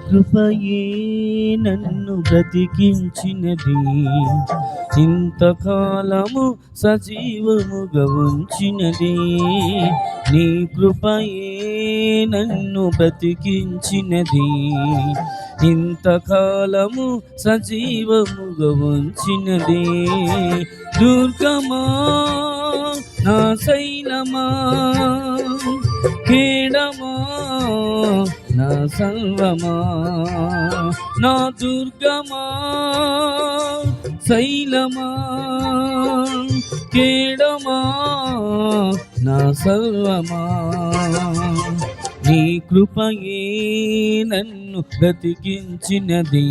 కృపయే నన్ను బ్రతికించినది, ఇంతకాలము సజీవముగా ఉంచినది. నీ కృపయే నన్ను బ్రతికించినది, ఇంతకాలము సజీవముగా ఉంచినది. దుర్గమా నా శైలమా, కేడమా నా సర్వమా, నా దుర్గమా శైలమా, కేడమా నా సర్వమా. నీ కృపయే నన్ను బ్రతికించినది,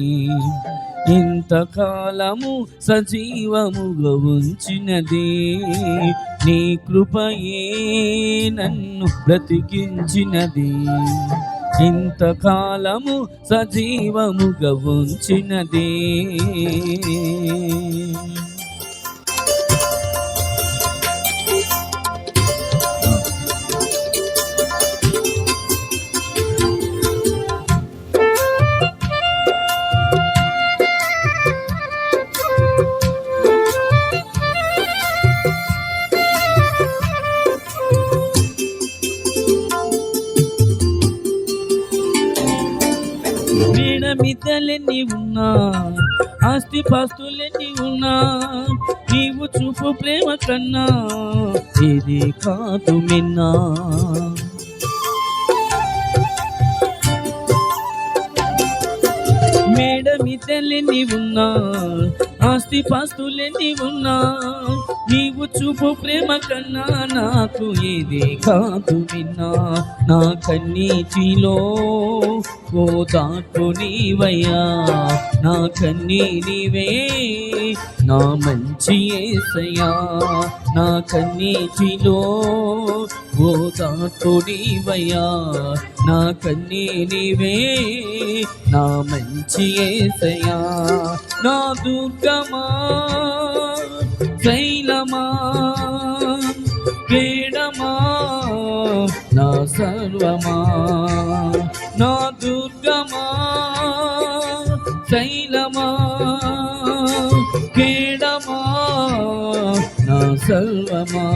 ఇంతకాలము సజీవముగా ఉంచినది. నీ కృపయే నన్ను బ్రతికించినది, ఇంతకాలము సజీవముగా ఉంచినది. మిద్దలెన్ని ఉన్నా, ఆస్తి పాస్తులెన్ని ఉన్నా, నీవు చూపు ప్రేమ కన్నా ఇది కాదు మిన్నా. మేడ మిద్దలెన్ని ఉన్నా, ఆస్తి పాస్తులెన్ని ఉన్నా, నీవు చూపు ప్రేమ కన్నా నాకు ఏది కాదు విన్నా. నా కన్నీటిలో ఓదార్పు నీవయ్యా, నా కన్నీనివే నా మంచి యేసయ్యా. నా కన్నీటిలో ఓదార్పు నీవయ్యా, నా కన్నీనివే నా మంచి యేసయ్యా. నా దుర్గమా శైలమా, కేడమా నా సర్వమా, నా దుర్గమా శైలమా, కేడమా నా సర్వమా.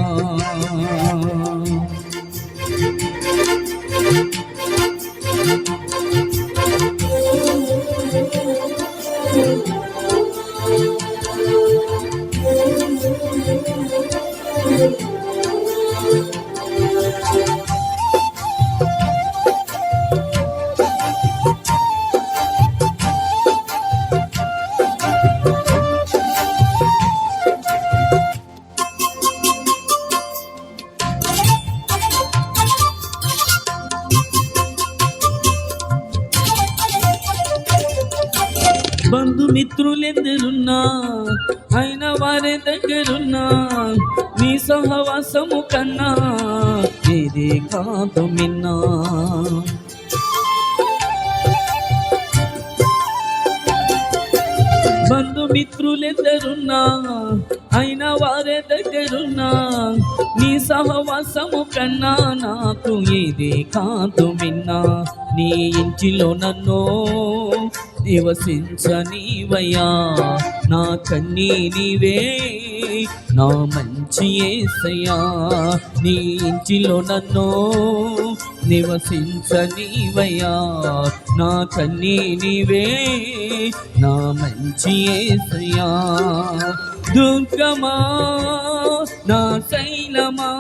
బంధుమిత్రులెందరున్నా, అయిన వారి దగ్గరున్నా, నీ సహవాసము కన్నా ఇది కాదు మిన్నా. బంధుమిత్రులెందరున్నా, అయిన వారి దగ్గరున్నా, నీ సహవాసము కన్నా నాకు ఇది కాదు మిన్నా. నీ ఇంటిలో నన్ను నివసించనివయ్యా, నా కన్నీనివే నా మంచి యేసయ్యా. నీ ఇంటిలో నన్ను నివసించనివయ్యా, నా కన్నీనివే నా మంచి యేసయ్యా. దుర్గమా నా శైలమా,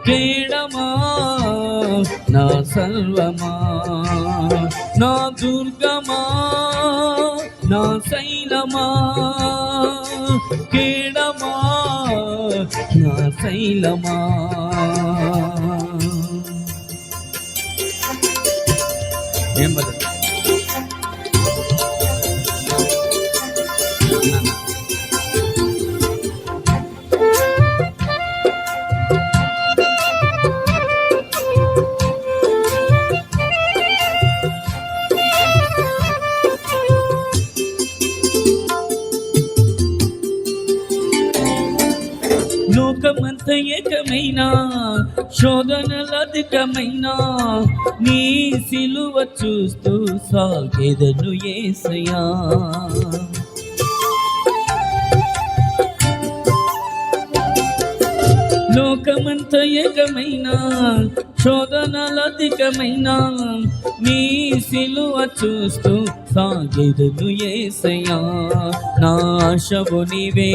కేడమా నా సర్వమా, నా దుర్గమా నా శైలమా కేడమా నా శైలమా ఏం బదులు లోకమంత ఏకమైన శోధనలధికమైన నీ సిలువ చూస్తూ సాగెదను యేసయ్యా లోకమంత ఏకమైన శోధనలధికమైన నీ సిలువ చూస్తూ సాగెదను యేసయ్యా నా ఆశవు నీవే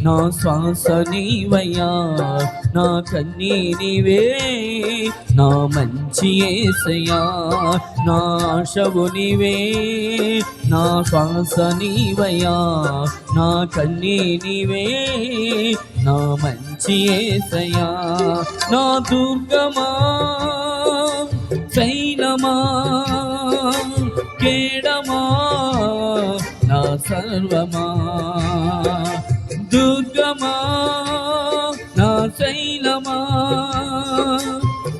నా శ్వాస నీవయ్యా నా కన్నీనివే నా మంచి యేసయ్యా నా ఆశవు నీవే నా శ్వాస నీవయ్యా నా కన్నీనివే నా మంచి యేసయ్యా నా దుర్గమా శైలమా కేడమా నా సర్వమా దుర్గమా నా శైలమా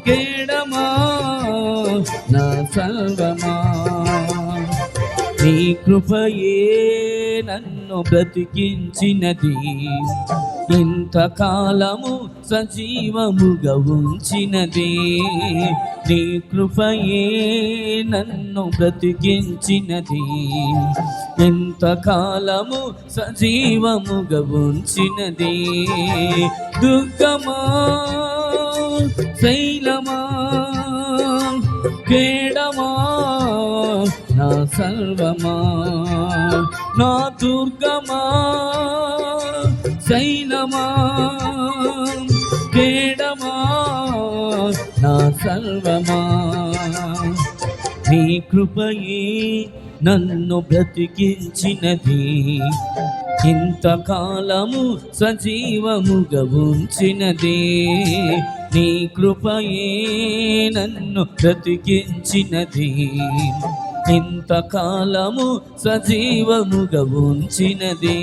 కేడమా నా సర్వమా నీ కృపయే నన్ను బ్రతికించినది ఇంతకాలము సజీవముగా ఉంచినది నీ కృపయే నన్ను బ్రతికించినది ఇంతకాలము సజీవముగా ఉంచినది దుర్గమా శైలమా కేడమా నా సర్వమా నా దుర్గమా శైలమా కేడమా నా సర్వమా నీ కృపయే నన్ను బ్రతికించినది ఇంతకాలము సజీవముగా ఉంచినది నీ కృపయే నన్ను బ్రతికించినది ఇంతకాలము సజీవముగా ఉంచినది